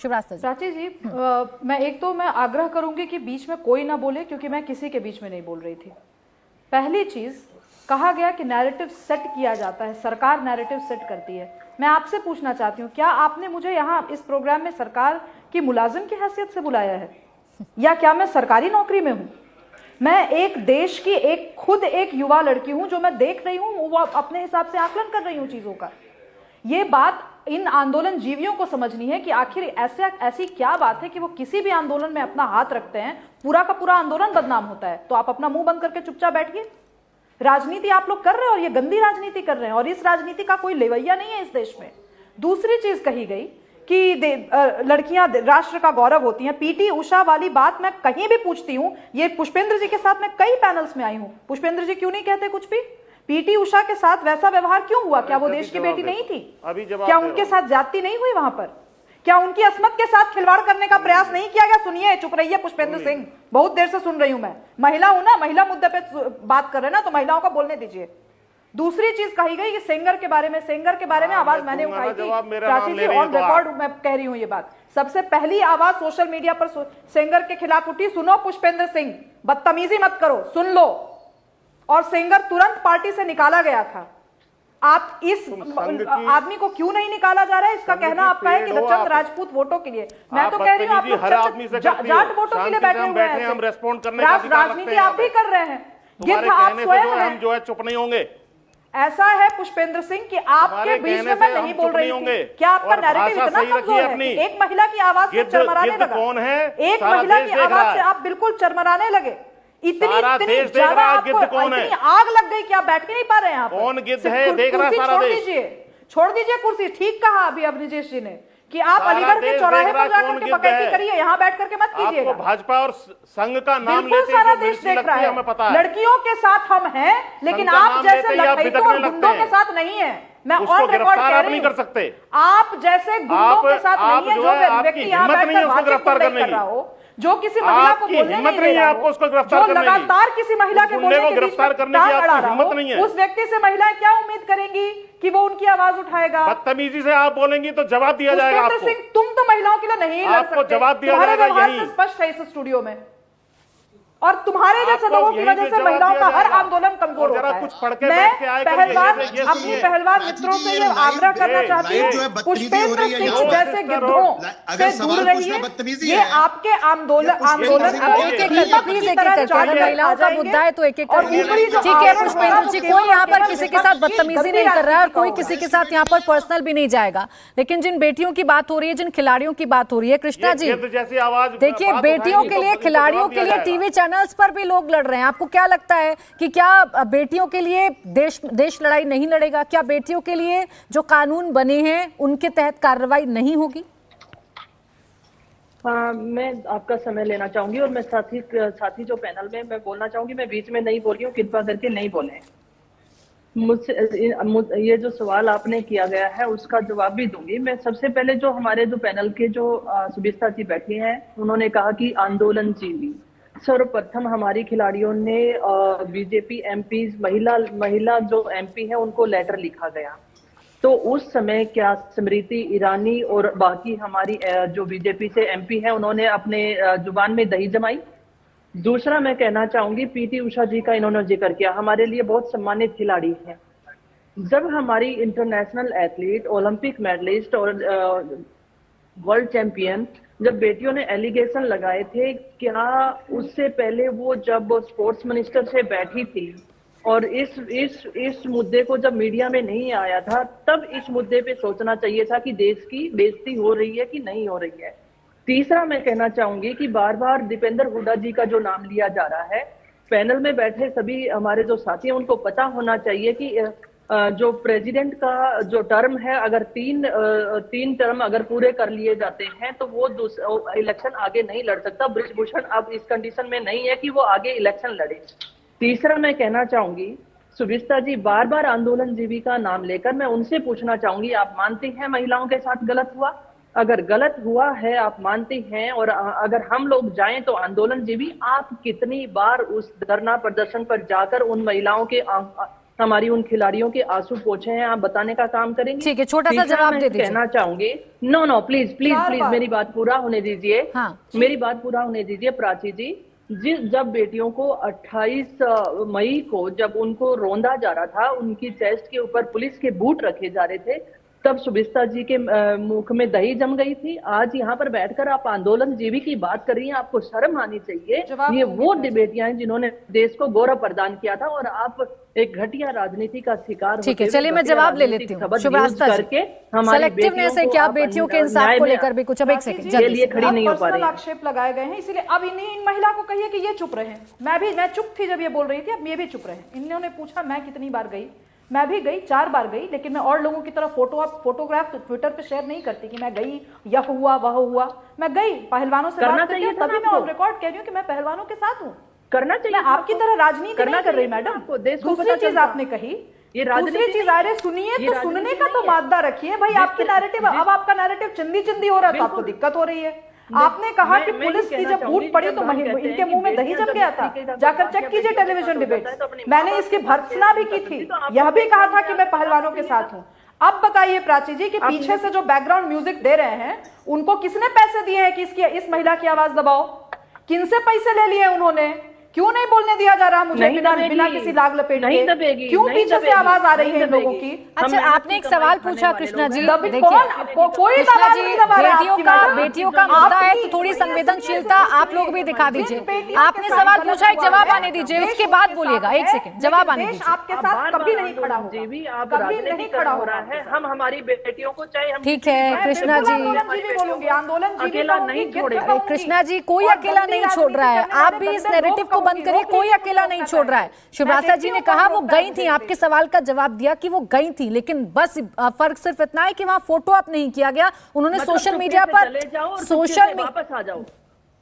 Shivraj sir. Prachi जी, मैं आग्रह करूंगी कि बीच में कोई ना बोले, क्योंकि मैं किसी के बीच में नहीं बोल रही थी। पहली चीज, कहा गया कि नैरेटिव सेट किया जाता है, सरकार नैरेटिव सेट करती है। मैं आपसे पूछना चाहती हूँ, क्या आपने मुझे यहाँ इस प्रोग्राम में सरकार की मुलाजिम की हैसियत से बुलाया है, या क्या मैं सरकारी नौकरी में हूँ? मैं एक देश की खुद एक युवा लड़की हूँ, जो मैं देख रही हूँ, वो अपने हिसाब से आकलन कर रही हूँ चीजों का। ये बात इन आंदोलन जीवियों को समझनी है कि आखिर ऐसी क्या बात है कि वो किसी भी आंदोलन में अपना हाथ रखते हैं, पूरा का पूरा आंदोलन बदनाम होता है। तो आप अपना मुंह बंद करके चुपचाप बैठिए। राजनीति आप लोग कर रहे हैं, और ये गंदी राजनीति कर रहे हैं, और इस राजनीति का कोई लेवैया नहीं है इस देश में। दूसरी चीज कही गई कि लड़कियां राष्ट्र का गौरव होती हैं। पीटी उषा वाली बात मैं कहीं भी पूछती हूं, ये पुष्पेंद्र जी के साथ मैं कई पैनल्स में आई हूं, पुष्पेंद्र जी क्यों नहीं कहते कुछ भी? पीटी उषा के साथ वैसा व्यवहार क्यों हुआ? क्या वो देश की बेटी नहीं थी? क्या उनके साथ ज्यादती नहीं हुई वहां पर? क्या उनकी अस्मत के साथ खिलवाड़ करने का प्रयास नहीं किया गया? सुनिए, चुप रहिए पुष्पेंद्र सिंह, बहुत देर से सुन रही हूं मैं। महिला हूं ना, महिला मुद्दे पे बात कर रहे हैं ना, तो महिलाओं को बोलने दीजिए। दूसरी चीज कही गई कि सेंगर के बारे में आवाज मैंने उठाई थी, प्राची जी, ऑन रिकॉर्ड मैं कह रही हूं ये बात। सबसे पहली आवाज सोशल मीडिया पर सेंगर के खिलाफ उठी। सुनो पुष्पेंद्र सिंह, बदतमीजी मत करो, सुन लो। और सेंगर तुरंत पार्टी से निकाला गया था। आप इस आदमी को क्यों नहीं निकाला जा रहा है? इसका कहना आपका है कि लक्षण राजपूत वोटों के लिए। मैं तो कह रही हूँ आप लोग जाट वोटों के लिए बैठे हुए हैं। हम रेस्पॉन्ड करने का राजनीति आप भी कर रहे हैं, गिद्ध आप स्वयं हैं। हम जो है चुप नहीं होंगे। ऐसा है पुष्पेंद्र सिंह कि आपके बीच में मैं नहीं बोल रही थी। क्या आपका नैरेटिव इतना कमजोर है कि एक महिला की आवाज से चरमराने लगा? कौन है? एक महिला की आवाज से आप बिल्कुल चरमराने लगे। इतनी ज्यादा आपको इतनी आग लग गई कि आप बैठ के नहीं पा रहे हैं। कौन गिद्ध है देख रहा सारा देश? छोड़ दीजिए कुर्सी। ठीक कहा अभी अवनिजेश जी ने कि आप अलीगढ़ के चौराहे पर जाकर के बकैती करिए, यहाँ बैठ करके मत कीजिएगा। भाजपा और संघ का नाम लेते सारा देश देख रहा है, हमें पता है। लड़कियों के साथ हम हैं, लेकिन आप जैसे लड़कियों और गुंडों के साथ नहीं है। मैं ऑन रिकॉर्ड कह रही हूं, आप जैसे गुंडों के साथ नहीं है। जो व्यक्ति यहाँ बैठकर गिरफ्तार कर रहा हो, जो किसी महिला को बोलने नहीं दे रहा हो, जो लगातार किसी महिला के बोलने के गिरफ्तार करने की आपकी हिम्मत नहीं है, उस व्यक्ति से महिलाएं क्या उम्मीद करेंगी कि वो उनकी आवाज उठाएगा? बदतमीजी से आप बोलेंगी तो जवाब दिया जाएगा आपको। सिंह, तुम तो महिलाओं के लिए नहीं लड़ सकते। आपको जवाब दिया जाएगा यही। स्पष्ट है इस स्टूडियो में, और तुम्हारे जैसे लोगों की वजह से महिलाओं का हर आंदोलन कमजोर होता है। मैं अपनी पहलवान मित्रों से ये आग्रह करना चाहती हूँ, पुष्पेंद्र सिंह जैसे गिद्धों से दूर रहिए। ये आपके आंदोलन महिलाओं का मुद्दा है तो एक एक ठीक है पुष्पेंद्र जी, कोई यहाँ पर किसी के साथ बदतमीजी नहीं कर रहा है और कोई किसी के साथ यहाँ पर पर्सनल भी नहीं जाएगा। लेकिन जिन बेटियों की बात हो रही है, जिन खिलाड़ियों की बात हो रही है, कृष्णा जी देखिए, बेटियों के लिए, खिलाड़ियों के लिए टीवी चैनल्स पर भी लोग लड़ रहे हैं। आपको क्या लगता है कि क्या बेटियों के लिए देश लड़ाई नहीं लड़ेगा? क्या बेटियों के लिए जो कानून बने हैं उनके तहत कार्रवाई नहीं होगी? मैं आपका समय लेना चाहूंगी, और मैं साथी जो पैनल में मैं बोलना चाहूंगी, मैं बीच में नहीं बोली हूँ, कृपा करके नहीं बोले। मुझसे ये जो सवाल आपने किया गया है उसका जवाब भी दूंगी। मैं सबसे पहले जो हमारे जो पैनल के जो सुबिस्ता जी बैठी हैं, उन्होंने कहा कि आंदोलन जीवी। सर्वप्रथम हमारी खिलाड़ियों ने बीजेपी एमपी महिला जो एमपी है उनको लेटर लिखा गया। तो उस समय क्या स्मृति ईरानी और बाकी हमारी जो बीजेपी से एमपी है उन्होंने अपने जुबान में दही जमाई? दूसरा मैं कहना चाहूंगी, पीटी उषा जी का इन्होंने जिक्र किया, हमारे लिए बहुत सम्मानित खिलाड़ी हैं। जब हमारी इंटरनेशनल एथलीट, ओलंपिक मेडलिस्ट और वर्ल्ड चैंपियन, जब बेटियों ने एलिगेशन लगाए थे, क्या उससे पहले वो जब स्पोर्ट्स मिनिस्टर से बैठी थी और इस मुद्दे को जब मीडिया में नहीं आया था, तब इस मुद्दे पे सोचना चाहिए था कि देश की बेइज्जती हो रही है कि नहीं हो रही है। तीसरा मैं कहना चाहूंगी कि बार बार दीपेंद्र हुड्डा जी का जो नाम लिया जा रहा है, पैनल में बैठे सभी हमारे जो साथी हैं उनको पता होना चाहिए कि जो प्रेसिडेंट का जो टर्म है, अगर तीन टर्म अगर पूरे कर लिए जाते हैं तो वो इलेक्शन आगे नहीं लड़ सकता। बृजभूषण अब इस कंडीशन में नहीं है कि वो आगे इलेक्शन लड़े। तीसरा मैं कहना चाहूंगी, सुबिस्ता जी बार बार आंदोलन जीवी का नाम लेकर, मैं उनसे पूछना चाहूंगी, आप मानते हैं महिलाओं के साथ गलत हुआ? अगर गलत हुआ है आप मानते हैं, और अगर हम लोग जाएं तो आंदोलन जीवी, आप कितनी बार उस धरना प्रदर्शन पर जाकर उन महिलाओं के हमारी उन खिलाड़ियों के आंसू पोंछे हैं, आप बताने का काम करेंगे? ठीक है, छोटा सा तीसरा जवाब मैं दे दीजिए। कहना चाहूंगी, नो प्लीज प्लीज चार प्लीज बार। मेरी बात पूरा होने दीजिए। हाँ। मेरी बात पूरा होने दीजिए प्राची जी। जब बेटियों को 28 मई को जब उनको रौंदा जा रहा था, उनकी चेस्ट के ऊपर पुलिस के बूट रखे जा रहे थे, तब सुबिस्ता जी के मुख में दही जम गई थी। आज यहाँ पर बैठकर आप आंदोलन जीवी की बात कर रही हैं, आपको शर्म आनी चाहिए। जवाब ये दूंगी वो मैं। बेटियां हैं जिन्होंने देश को गौरव प्रदान किया था, और आप एक घटिया राजनीति का शिकार ठीक है, होते हुए चलिए मैं घटिया जवाब ले राजनीतिक लेती हूँ। शब्द शुभ्रास्ता use जी, करके हमारी सेलेक्टिवनेस है बेटियों क्या को बेटियों के आप इंसाफ न्याय को में लेकर भी कुछ? अब एक प्राची सेकंड जी, जल्दी लिए से। खड़ी अब नहीं हो पा पर्सनल रही है। आक्षेप लगाए गए हैं, इसलिए अब इन महिला को कहिए कि ये चुप रहे। मैं चुप थी जब ये बोल रही थी, अब ये भी चुप रहे। इन्होंने पूछा मैं कितनी बार गई, मैं भी गई, 4 बार गई, लेकिन मैं और लोगों की तरह फोटोग्राफ ट्विटर पे शेयर नहीं करती कि मैं गई, यह हुआ वह हुआ। मैं गई, पहलवानों से करना बात करती हूँ, चाहिए था तभी ना मैं आपको। ऑन रिकॉर्ड कह रही हूँ कि मैं पहलवानों के साथ हूँ। करना मैं चाहिए आपकी तरह राजनीति करना नहीं कर रही चाहिए था मैडम। आपको, देश को दूसरी पता चीज चलता। आपने कही, ये दूसरी राजनीति चीज नहीं अरे है। सुनिए ये तो राजनीति सुनने का तो नहीं है। मादा रखिए भाई। आपकी नैरेटिव, अब आपका नैरेटिव चिंदी हो रहा था, आपको दिक्कत हो रही है। आपने कहा कि मैं पुलिस ये की कहना जब चाहूंगी बूट पड़ी जब तो हम कहते हैं इनके कि मुंह में दही बेटियां जम जब गया इस था। तरीके का जाकर कोई चेक वाकया कीजिए बेटियों के टेलीविजन साथ डिबेट। होता है तो अपनी मैंने माँ इसकी बाप भर्त्सना भी की थी, यह भी कहा था कि मैं पहलवानों के साथ हूँ। अब बताइए प्राची जी कि पीछे से जो बैकग्राउंड म्यूजिक दे रहे हैं, उनको किसने पैसे दिए हैं कि इस महिला की आवाज दबाओ? किनसे पैसे ले लिए उन्होंने? क्यों नहीं बोलने दिया जा रहा मुझे बिना किसी लाग लपेट नहीं के? दबेगी, क्यों नहीं पीछे से दबेगी, आवाज आ रही नहीं है इन लोगों दबेगी। की? अच्छा, आपने एक सवाल पूछा कृष्णा जी, देखिए कोई कृष्णा आवाज जी, नहीं दबा रहा बेटियों आपकी का मैडम। बेटियों का मुद्दा है तो आपकी- थोड़ी सुनिए, संवेदनशीलता सुनिए, आप लोग भी दिखा जिन दीजिए। बेटियों आपने के साथ सवाल गलत पूछा, एक हुआ जवाब है, आने दीजिए, देश उसके उनके बाद साथ बोलिएगा। है, एक सेकंड, जवाब आने लेकिन दीजिए। देश आपके साथ कभी नहीं खड़ा होगा, जीवी आप कभी राजनीति नहीं कर खड़ा हो रहा होगा है। आपके साथ। हम हमारी बेटियों को चाहे हम ठीक है मैं कृष्णा बिल्कुल जी, आंदोलनजीवी बोलूंगी, आंदोलनजीवी अकेला कहूंगी, नहीं गिद्ध छोड़ेगा। कहूंगी। कृष्णा जी, कोई और अकेला गंदी नहीं छोड़ रहा है। राजनीति करने आप वाले भी इस बंदे नैरेटिव लोग को बंद करिए, रोक कोई लीजिए, अकेला नहीं छोड़ रहा है। शुभ्रास्ता जी ने कहा वो गई थी, आपके सवाल का जवाब दिया कि वो गई थी, लेकिन बस फर्क सिर्फ इतना है कि वहां फोटो अप नहीं किया गया। उन्होंने मतलब सोशल चुपके मीडिया से पर चले जाओ और सोशल वापस आ जाओ।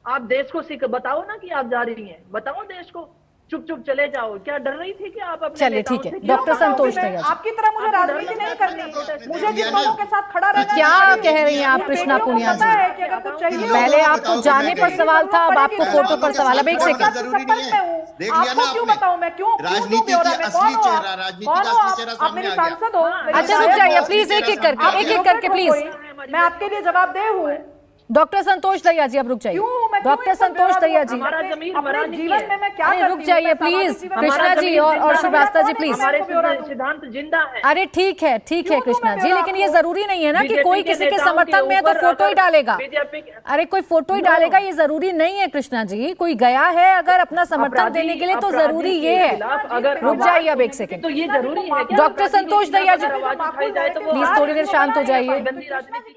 आप देश को बताओ ना कि आप जा रही हैं, बताओ देश को। चुप चले जाओ। क्या डर रही थी कि आप अपने चलिए, नेताओं ठीक है। से क्यों डॉक्टर बताओगे? संतोष दयाल जी। आपकी तरह मुझे आपको डर राजनीति लगता नहीं है करनी। प्रोटेस्ट मुझे जिन दिया लोगों ना? के साथ खड़ा रहना क्या चाहिए, कह रही हैं आप उन कृष्णा बेटियों को पुनिया पता जी? है कि अगर कुछ चाहिए पहले लोगों को आपको बताओ जाने कि पर मैं सवाल था, अब आपको पड़ेगी, फोटो पर सवाल। अब एक कोई सेकंड, जरूरी नहीं है। देख लिया ना आपको क्यों आपने? बताऊं मैं? क्यों राजनीति क्यों की मैं? असली कौन हो चेहरा, आप? राजनीति कौन का हो असली आप? चेहरा आप सामने मेरी आ गया। सांसद हो, मेरी अच्छा, रुक विधायक जाइए, हो। प्लीज एक एक करके, आप एक एक करके यूरोपियन प्लीज। कोई, मैं आपके लिए जवाबदेह हूँ। डॉक्टर संतोष दयाल जी, अब रुक जाइए। मैं डॉक्टर संतोष दयाल जी, हमारा जमीन अपने मरानी जीवन है। में मैं क्या अरे करती रुक हूँ, जाइए मैं प्लीज, सामाजिक जीवन में कृष्णा क्या जी करती हूँ, और शुभ्रास्ता जी कौन है प्लीज। हमारे आपको ब्यौरा दूं? सिद्धांत जिंदा है। अरे ठीक है कृष्णा जी, लेकिन ये जरूरी नहीं है ना कि बीजेपी कोई के किसी के नेताओं समर्थन के में है तो ऊपर फोटो ही अगर डालेगा। बीजेपी अरे कोई फोटो ही डालेगा, ये जरूरी नहीं है कृष्णा जी। कोई गया है अगर अपना समर्थन देने के लिए तो जरूरी ये है। अगर रुक जाइए अब एक सेकंड। तो ये जरूरी है क्या? डॉक्टर संतोष दयाल जी, आवाज उठाई जाए तो वो प्लीज थोड़ी देर शांत हो जाइए। गंदी राजनीति